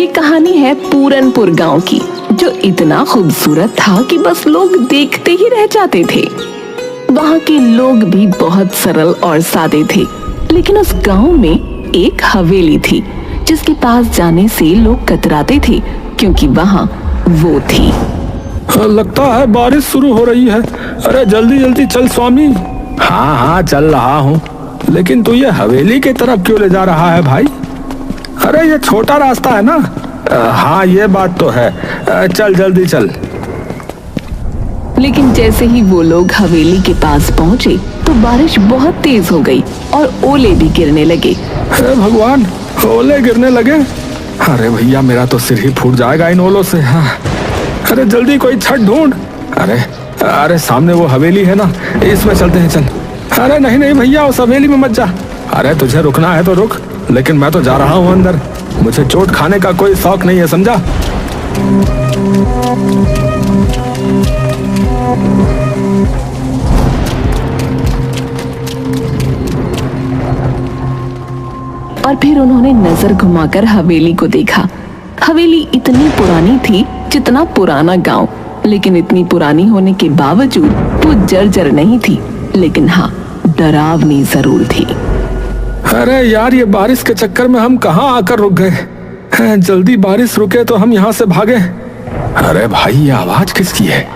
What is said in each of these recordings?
ये कहानी है पूरनपुर गांव की, जो इतना खूबसूरत था कि बस लोग देखते ही रह जाते थे। वहाँ के लोग भी बहुत सरल और सादे थे, लेकिन उस गांव में एक हवेली थी जिसके पास जाने से लोग कतराते थे, क्योंकि वहाँ वो थी। लगता है बारिश शुरू हो रही है। अरे जल्दी जल्दी चल स्वामी। हाँ हाँ चल रहा हूँ, लेकिन तू ये हवेली की तरफ क्यों ले जा रहा है भाई? अरे ये छोटा रास्ता है ना। हाँ ये बात तो है। चल जल्दी चल। लेकिन जैसे ही वो लोग हवेली के पास पहुँचे तो बारिश बहुत तेज हो गई और ओले भी गिरने लगे। हे भगवान, ओले गिरने लगे। अरे भैया मेरा तो सिर ही फूट जाएगा इन ओलों से। हाँ। अरे जल्दी कोई छत ढूंढ। अरे सामने वो हवेली है ना, इसमें चलते हैं चल। अरे नहीं नहीं भैया, उस हवेली में मत जा। अरे तुझे रुकना है तो रुक, लेकिन मैं तो जा रहा हूँ अंदर। मुझे चोट खाने का कोई शौक नहीं है, समझा? और फिर उन्होंने नजर घुमाकर हवेली को देखा। हवेली इतनी पुरानी थी जितना पुराना गांव, लेकिन इतनी पुरानी होने के बावजूद वो जर्जर नहीं थी, लेकिन हाँ डरावनी जरूर थी। अरे यार, ये बारिश के चक्कर में हम कहाँ आकर रुक गए। जल्दी बारिश रुके तो हम यहाँ से भागे। अरे भाई ये आवाज किसकी है?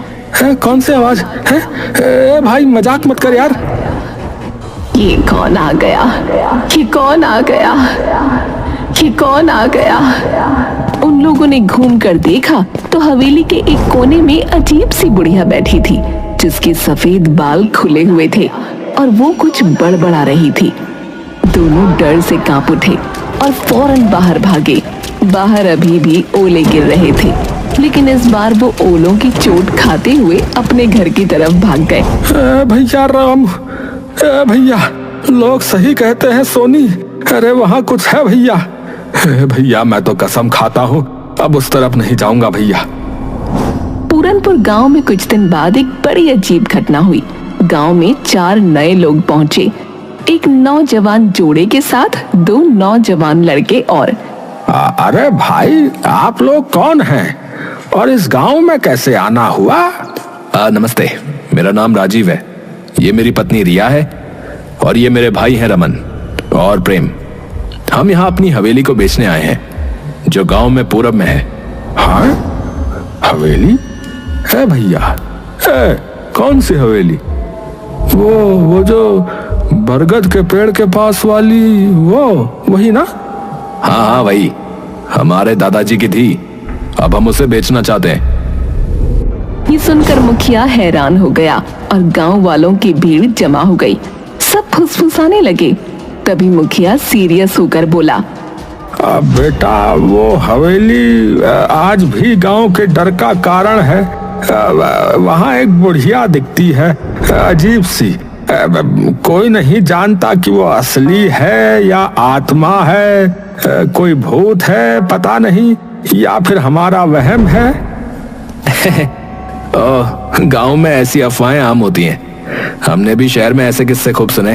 कौन सी आवाज है? भाई मजाक मत कर यार। ये कौन आ गया? ये कौन आ गया? ये कौन आ गया? उन लोगों ने घूम कर देखा तो हवेली के एक कोने में अजीब सी बुढ़िया बैठी थी, जिसके सफेद बाल खुले हुए थे और वो कुछ बड़बड़ा रही थी। दोनों डर से कांप उठे और फौरन बाहर भागे। बाहर अभी भी ओले गिर रहे थे, लेकिन इस बार वो ओलों की चोट खाते हुए अपने घर की तरफ भाग गए। भैया राम, भैया लोग सही कहते हैं सोनी। अरे वहाँ कुछ है भैया। भैया मैं तो कसम खाता हूँ अब उस तरफ नहीं जाऊंगा भैया। पूरनपुर गांव में कुछ दिन बाद एक बड़ी अजीब घटना हुई। गांव में 4 नए लोग पहुंचे, एक नौजवान जोड़े के साथ 2 नौजवान लड़के और। अरे भाई आप लोग कौन हैं और इस गांव में कैसे आना हुआ? नमस्ते, मेरा नाम राजीव है। ये मेरी पत्नी रिया है और ये मेरे भाई हैं रमन और प्रेम। हम यहाँ अपनी हवेली को बेचने आए हैं, जो गांव में पूरब में है। हाँ हवेली है भैया? कौन सी हवेली? वो जो बरगद के पेड़ के पास वाली, वही ना? हाँ हाँ वही, हमारे दादाजी की थी, अब हम उसे बेचना चाहते हैं। ये सुनकर मुखिया हैरान हो गया और गांव वालों की भीड़ जमा हो गई। सब फुसफुसाने लगे। तभी मुखिया सीरियस होकर बोला, बेटा वो हवेली आज भी गांव के डर का कारण है। वहाँ एक बुढ़िया दिखती है, अजीब सी। कोई नहीं जानता कि वो असली है या आत्मा है, कोई भूत है पता नहीं, या फिर हमारा वहम है। गांव में ऐसी अफवाहें आम होती हैं। हमने भी शहर में ऐसे किस्से खूब सुने।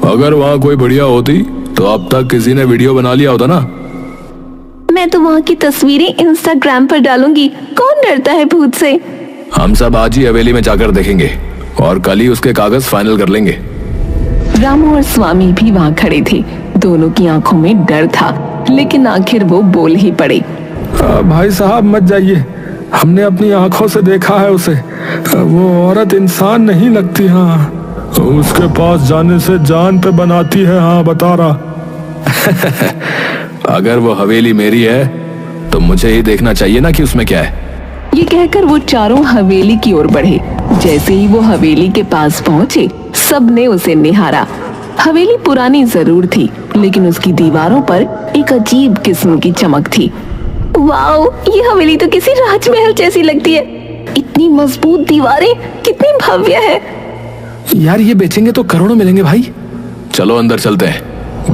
अगर वहाँ कोई बढ़िया होती तो अब तक किसी ने वीडियो बना लिया होता ना। मैं तो वहाँ की तस्वीरें इंस्टाग्राम पर डालूंगी, कौन डरता है भूत से। हम सब आज ही हवेली में जाकर देखेंगे और कल ही उसके कागज फाइनल कर लेंगे। रामू और स्वामी भी वहाँ खड़े थे। दोनों की आंखों में डर था, लेकिन आखिर वो बोल ही पड़े। भाई साहब मत जाइए, हमने अपनी आंखों से देखा है उसे। वो औरत इंसान नहीं लगती। हाँ उसके पास जाने से जान पे बनाती है। हाँ बता रहा। अगर वो हवेली मेरी है तो मुझे ही देखना चाहिए ना कि उसमें क्या है। ये कहकर वो चारों हवेली की ओर बढ़े। जैसे ही वो हवेली के पास पहुंचे, सबने उसे निहारा। हवेली पुरानी जरूर थी, लेकिन उसकी दीवारों पर एक अजीब किस्म की चमक थी। वाओ, ये हवेली तो किसी राजमहल जैसी लगती है। इतनी मजबूत दीवारें, कितनी भव्य है। यार ये बेचेंगे तो करोड़ों मिलेंगे भाई। चलो अंदर चलते हैं,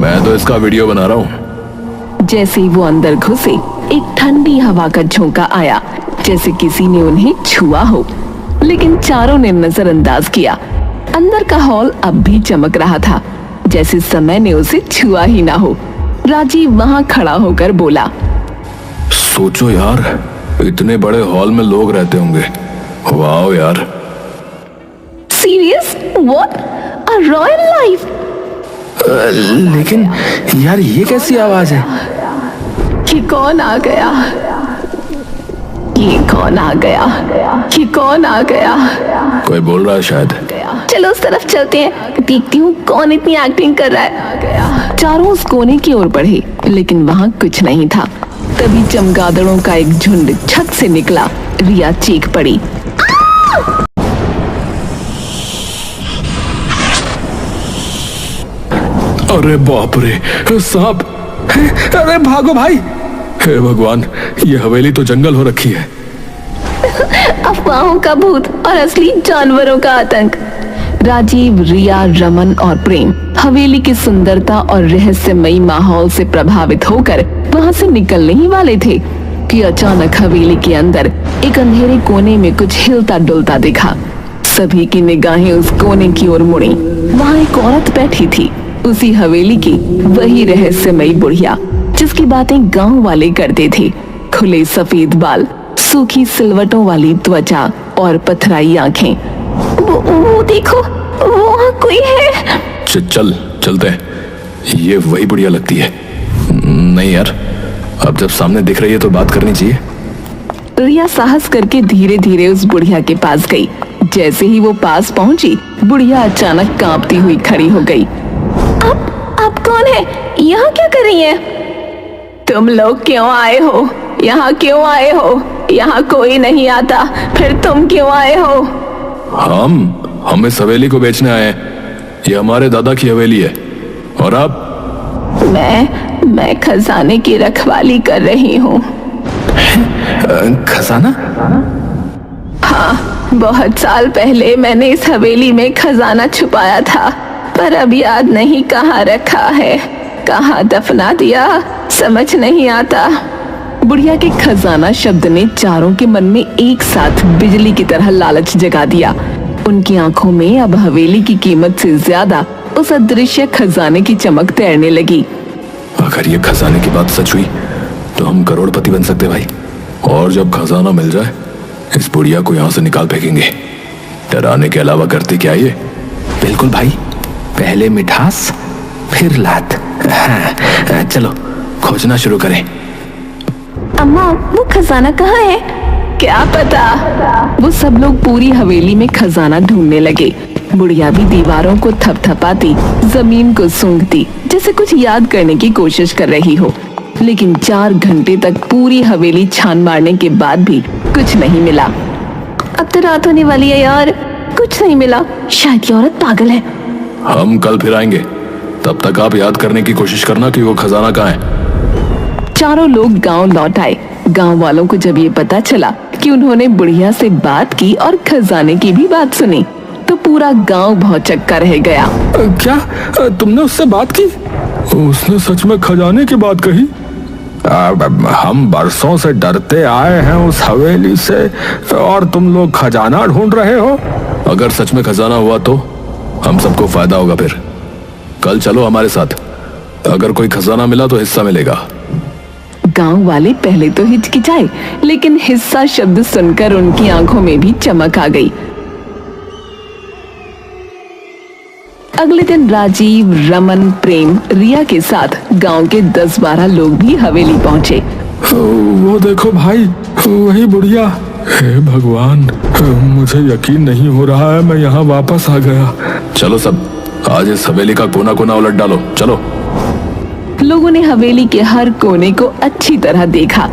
मैं तो इसका वीडियो बना रहा हूँ। जैसे ही वो अंदर घुसे, एक ठंडी हवा का झोंका आया, जैसे किसी ने उन्हें छुआ हो, लेकिन चारों ने नजरअंदाज किया। अंदर का हॉल अब भी चमक रहा था, जैसे समय ने उसे छुआ ही ना हो। राजीव वहाँ खड़ा होकर बोला, सोचो यार, इतने बड़े हॉल में लोग रहते होंगे। वाह यार। Serious? What? A royal life? लेकिन यार ये कैसी आवाज है? ये कौन आ गया? ये कौन आ गया? ये कौन आ गया? कोई बोल रहा है शायद। चलो उस तरफ चलते हैं, देखती हूँ कौन इतनी एक्टिंग कर रहा है। चारों उस कोने की ओर बढ़े, लेकिन वहाँ कुछ नहीं था। तभी चमगादड़ों का एक झुंड छत से निकला। रिया चीख पड़ी। अरे बाप रे, सांप! अरे भागो भाई! हे भगवान, ये हवेली तो जंगल हो रखी है। अफवाहों का भूत और असली जानवरों का आतंक। राजीव, रिया, रमन और प्रेम हवेली की सुंदरता और रहस्यमयी माहौल से प्रभावित होकर वहां से निकलने ही वाले थे कि अचानक हवेली के अंदर एक अंधेरे कोने में कुछ हिलता डुलता दिखा। सभी की निगाहें उस कोने की ओर मुड़ी। वहां एक औरत बैठी थी, उसी हवेली की वही रहस्यमयी बुढ़िया जिसकी बातें गांव वाले करते थे। खुले सफेद बाल, सूखी सिलवटों वाली त्वचा और पथराई आंखें। वो देखो, वहाँ कोई है। चलते हैं। ये वही बुढ़िया लगती है। नहीं यार, अब जब सामने दिख रही है तो बात करनी चाहिए। रिया साहस करके धीरे धीरे उस बुढ़िया के पास गई। जैसे ही वो पास पहुंची, बुढ़िया अचानक कांपती हुई खड़ी हो गई। आप कौन है? यहाँ क्या कर रही हैं? तुम लोग क्यों आए हो? यहाँ क्यों आए हो? यहाँ कोई नहीं आता, फिर तुम क्यों आए हो? हम इस हवेली को बेचने आए हैं। ये हमारे दादा की हवेली है। और आप? मैं खजाने की रखवाली कर रही हूँ। खजाना? हाँ, बहुत साल पहले मैंने इस हवेली में खजाना छुपाया था, पर अब याद नहीं कहाँ रखा है, कहाँ दफना दिया, समझ नहीं आता। बुढ़िया के खजाना शब्द ने चारों के मन में एक साथ बिजली की तरह लालच जगा दिया। उनकी आंखों में अब हवेली की कीमत से ज्यादा उस अदृश्य खजाने की चमक तैरने लगी। अगर ये खजाने की बात सच हुई तो हम करोड़पति बन सकते भाई। और जब खजाना मिल जाए, इस बुढ़िया को यहाँ से निकाल फेंकेंगे। डराने के अलावा करते क्या ये? बिल्कुल भाई, पहले मिठास फिर लात। हाँ, चलो खोजना शुरू करें। अम्मा, वो खजाना कहाँ है? क्या पता। वो सब लोग पूरी हवेली में खजाना ढूंढने लगे। बुढ़िया भी दीवारों को थपथपाती, जमीन को सूंघती, जैसे कुछ याद करने की कोशिश कर रही हो। लेकिन 4 घंटे तक पूरी हवेली छान मारने के बाद भी कुछ नहीं मिला। अब तो रात होने वाली है यार, कुछ नहीं मिला। शायद ये औरत पागल है। हम कल फिर आएंगे, तब तक आप याद करने की कोशिश करना कि वो खजाना कहाँ है। चारों लोग गांव लौट आए। गांव वालों को जब ये पता चला कि उन्होंने बुढ़िया से बात की और खजाने की भी बात सुनी, तो पूरा गांव भौचक्का रह गया। क्या तुमने उससे बात की? उसने सच में खजाने की बात कही? हम बरसों से डरते आए हैं उस हवेली से, और तुम लोग खजाना ढूंढ रहे हो? अगर सच में खजाना हुआ तो हम सबको फायदा होगा। फिर कल चलो हमारे साथ। अगर कोई खजाना मिला तो हिस्सा मिलेगा। गांव वाले पहले तो हिचकिचाए, लेकिन हिस्सा शब्द सुनकर उनकी आंखों में भी चमक आ गई। अगले दिन राजीव, रमन, प्रेम, रिया के साथ गांव के 10-12 लोग भी हवेली पहुंचे। वो देखो भाई, वही बुढ़िया। हे भगवान, मुझे यकीन नहीं हो रहा है मैं यहाँ वापस आ गया। चलो सब, आज इस हवेली का कोना कोना उलट डालो। चलो। लोगों ने हवेली के हर कोने को अच्छी तरह देखा,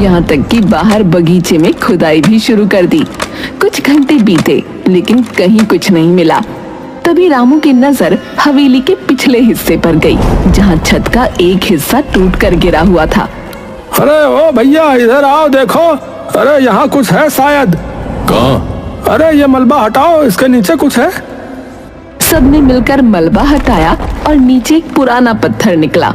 यहाँ तक कि बाहर बगीचे में खुदाई भी शुरू कर दी। कुछ घंटे बीते, लेकिन कहीं कुछ नहीं मिला। तभी रामू की नजर हवेली के पिछले हिस्से पर गई, जहाँ छत का एक हिस्सा टूट कर गिरा हुआ था। अरे ओ भैया, इधर आओ, देखो। अरे यहाँ कुछ है शायद। कहाँ? अरे ये मलबा हटाओ, इसके नीचे कुछ है। सबने मिलकर मलबा हटाया और नीचे एक पुराना पत्थर निकला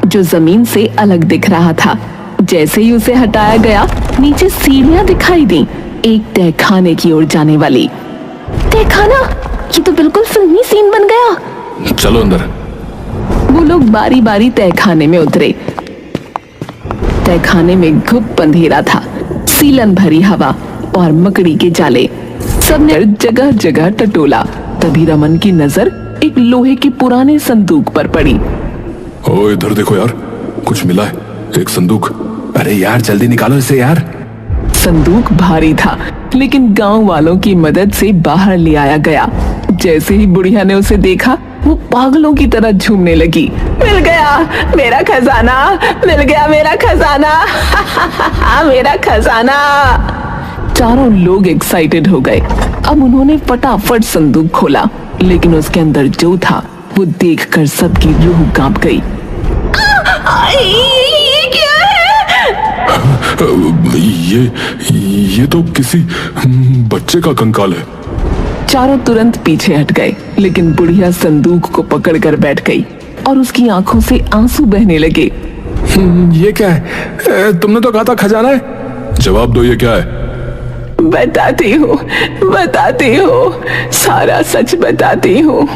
जो जमीन से अलग दिख रहा था। जैसे ही उसे हटाया गया, नीचे सीढ़ियां दिखाई दी, एक तहखाने की ओर जाने वाली। तहखाना? ये तो बिल्कुल फिल्मी सीन बन गया। चलो अंदर। वो लोग बारी बारी तहखाने में उतरे। तहखाने में घुप अंधेरा था, सीलन भरी हवा और मकड़ी के जाले। सबने जगह जगह टटोला। तभी रमन की नजर एक लोहे के पुराने संदूक पर पड़ी। ओ इधर देखो यार, कुछ मिला है, एक संदूक। अरे यार जल्दी निकालो इसे यार। संदूक भारी था, लेकिन गांव वालों की मदद से बाहर ले आया गया। जैसे ही बुढ़िया ने उसे देखा, वो पागलों की तरह झूमने लगी। मिल गया मेरा खजाना, मिल गया मेरा खजाना, मेरा खजाना। चारों लोग एक्साइटेड हो गए। अब उन्होंने फटाफट संदूक खोला, लेकिन उसके अंदर जो था वो देखकर सबकी रूह कांप गई। ये क्या है? ये तो किसी बच्चे का कंकाल है। चारों तुरंत पीछे हट गए, लेकिन बुढ़िया संदूक को पकड़कर बैठ गई और उसकी आंखों से आंसू बहने लगे। ये क्या है? तुमने तो कहा था खजाना है। जवाब दो, ये क्या है? बताती हूँ, सारा सच बताती हूँ।